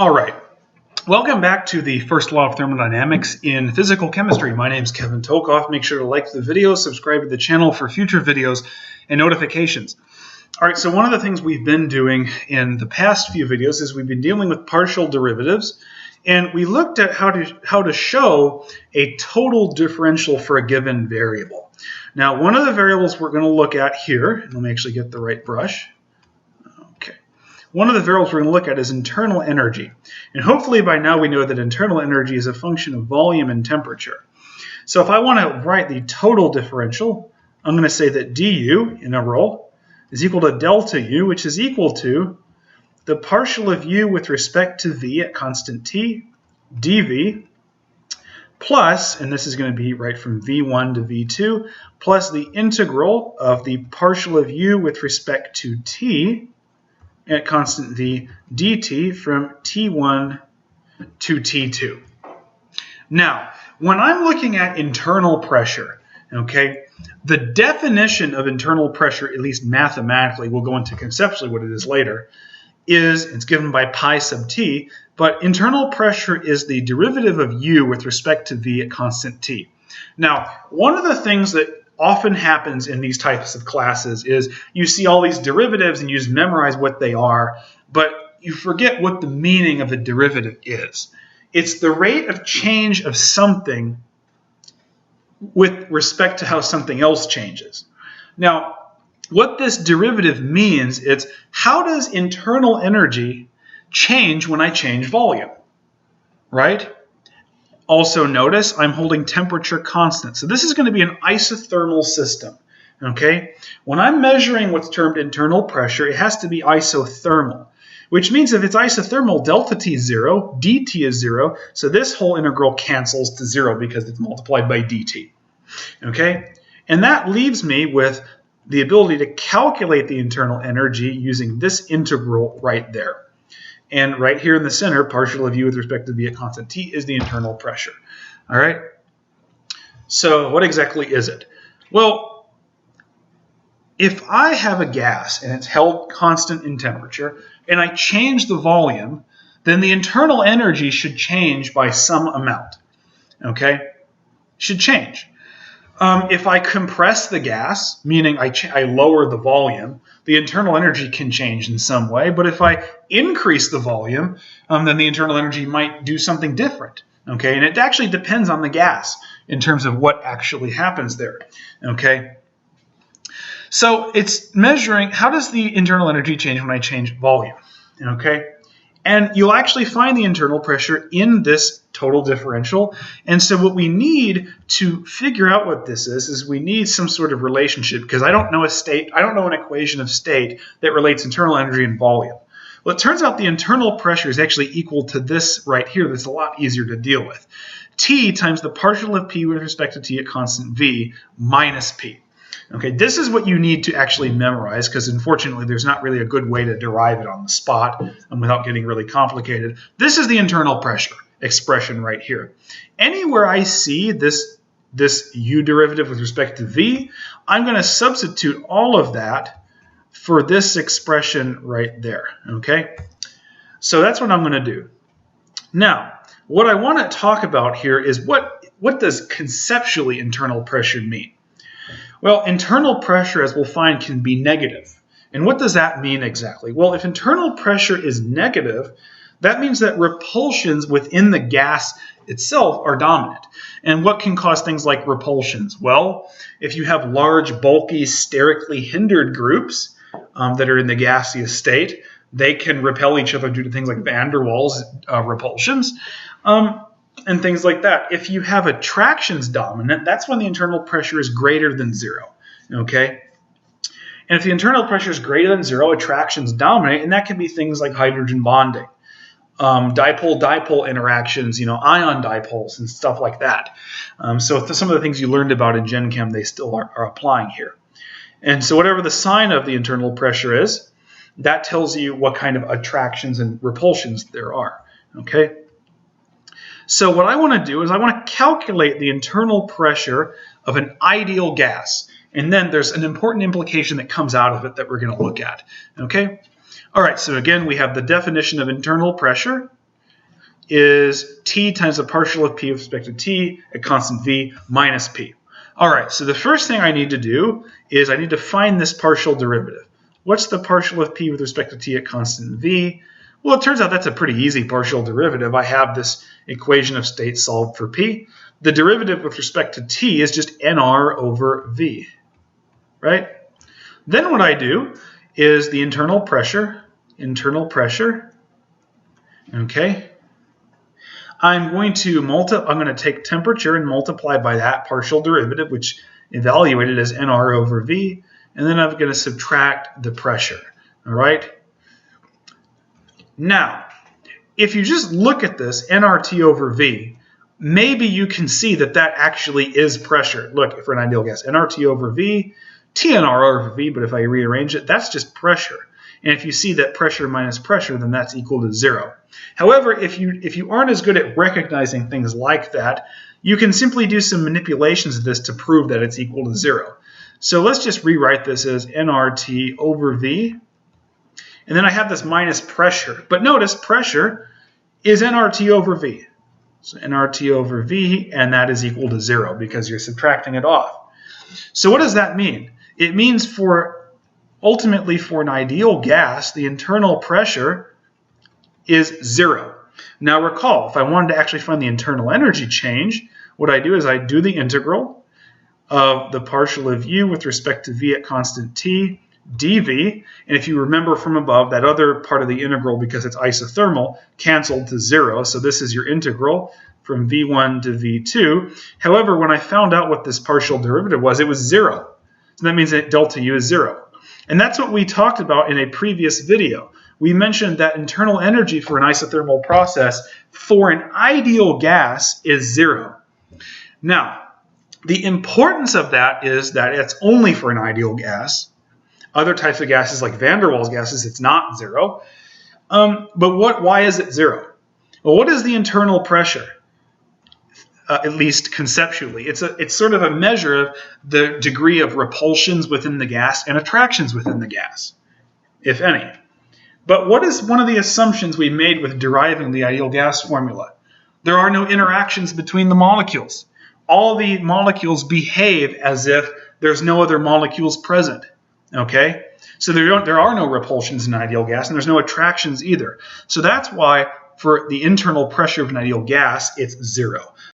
All right. Welcome back to the first law of thermodynamics in physical chemistry. My name is Kevin Tokoph. Make sure to like the video, subscribe to the channel for future videos and notifications. All right, so one of the things we've been doing in the past few videos is we've been dealing with partial derivatives, and we looked at how to show a total differential for a given variable. Now, one of the variables we're going to look at here, and let me actually get the right brush. One of the variables we're going to look at is internal energy. And hopefully by now we know that internal energy is a function of volume and temperature. So if I want to write the total differential, I'm going to say that du, in a roll, is equal to delta u, which is equal to the partial of u with respect to v at constant t, dv, plus, and this is going to be right from v1 to v2, plus the integral of the partial of u with respect to t, at constant v dt from t1 to t2. Now, when I'm looking at internal pressure, okay, the definition of internal pressure, at least mathematically, we'll go into conceptually what it is later, it's given by pi sub t, but internal pressure is the derivative of u with respect to v at constant t. Now, one of the things that often happens in these types of classes is you see all these derivatives and you just memorize what they are, but you forget what the meaning of a derivative is. It's the rate of change of something with respect to how something else changes. Now, what this derivative means, it's how does internal energy change when I change volume, right? Also notice I'm holding temperature constant. So this is going to be an isothermal system, okay? When I'm measuring what's termed internal pressure, it has to be isothermal, which means if it's isothermal, delta T is 0, dt is 0, so this whole integral cancels to 0 because it's multiplied by dt, okay? And that leaves me with the ability to calculate the internal energy using this integral right there. And right here in the center, partial of u with respect to v at constant t is the internal pressure. All right? So what exactly is it? Well, if I have a gas and it's held constant in temperature and I change the volume, then the internal energy should change by some amount. Okay? Should change. If I compress the gas, meaning I lower the volume, the internal energy can change in some way. But if I increase the volume, then the internal energy might do something different. Okay, and it actually depends on the gas in terms of what actually happens there. Okay, so it's measuring how does the internal energy change when I change volume. Okay. And you'll actually find the internal pressure in this total differential. And so what we need to figure out what this is we need some sort of relationship, because I don't know an equation of state that relates internal energy and volume. Well, it turns out the internal pressure is actually equal to this right here that's a lot easier to deal with. T times the partial of P with respect to T at constant V minus P. Okay, this is what you need to actually memorize, because unfortunately there's not really a good way to derive it on the spot without getting really complicated. This is the internal pressure expression right here. Anywhere I see this u derivative with respect to v, I'm going to substitute all of that for this expression right there. Okay, so that's what I'm going to do. Now, what I want to talk about here is what does conceptually internal pressure mean? Well, internal pressure, as we'll find, can be negative. And what does that mean exactly? Well, if internal pressure is negative, that means that repulsions within the gas itself are dominant. And what can cause things like repulsions? Well, if you have large, bulky, sterically hindered groups that are in the gaseous state, they can repel each other due to things like van der Waals repulsions. And things like that. If you have attractions dominant, that's when the internal pressure is greater than 0. Okay? And if the internal pressure is greater than 0, attractions dominate, and that can be things like hydrogen bonding, dipole-dipole interactions, ion dipoles and stuff like that. So some of the things you learned about in Gen Chem, they still are applying here. And so whatever the sign of the internal pressure is, that tells you what kind of attractions and repulsions there are. Okay? So what I want to do is I want to calculate the internal pressure of an ideal gas. And then there's an important implication that comes out of it that we're going to look at. Okay? All right, so again, we have the definition of internal pressure. is T times the partial of P with respect to T at constant V minus P. All right, so the first thing I need to do is I need to find this partial derivative. What's the partial of P with respect to T at constant V? Well, it turns out that's a pretty easy partial derivative. I have this equation of state solved for P. The derivative with respect to T is just nR over V, right? Then what I do is the internal pressure, okay? I'm going to take temperature and multiply by that partial derivative, which evaluated as nR over V, and then I'm going to subtract the pressure, all right? Now, if you just look at this, nRT over V, maybe you can see that that actually is pressure. Look, for an ideal gas, nRT over V, TNR over V, but if I rearrange it, that's just pressure. And if you see that pressure minus pressure, then that's equal to 0. However, if you aren't as good at recognizing things like that, you can simply do some manipulations of this to prove that it's equal to 0. So let's just rewrite this as nRT over V. And then I have this minus pressure. But notice pressure is nRT over V. So nRT over V, and that is equal to 0 because you're subtracting it off. So what does that mean? It means ultimately for an ideal gas, the internal pressure is 0. Now recall, if I wanted to actually find the internal energy change, what I do is I do the integral of the partial of U with respect to V at constant T dV, and if you remember from above, that other part of the integral, because it's isothermal, canceled to 0, so this is your integral from V1 to V2. However, when I found out what this partial derivative was, it was 0. So that means that delta U is 0. And that's what we talked about in a previous video. We mentioned that internal energy for an isothermal process for an ideal gas is 0. Now, the importance of that is that it's only for an ideal gas. Other types of gases, like van der Waals gases, it's not 0. But why is it 0? Well, what is the internal pressure? At least conceptually. It's sort of a measure of the degree of repulsions within the gas and attractions within the gas, if any. But what is one of the assumptions we made with deriving the ideal gas formula? There are no interactions between the molecules. All the molecules behave as if there's no other molecules present. Okay? So there are no repulsions in an ideal gas, and there's no attractions either. So that's why for the internal pressure of an ideal gas, it's 0.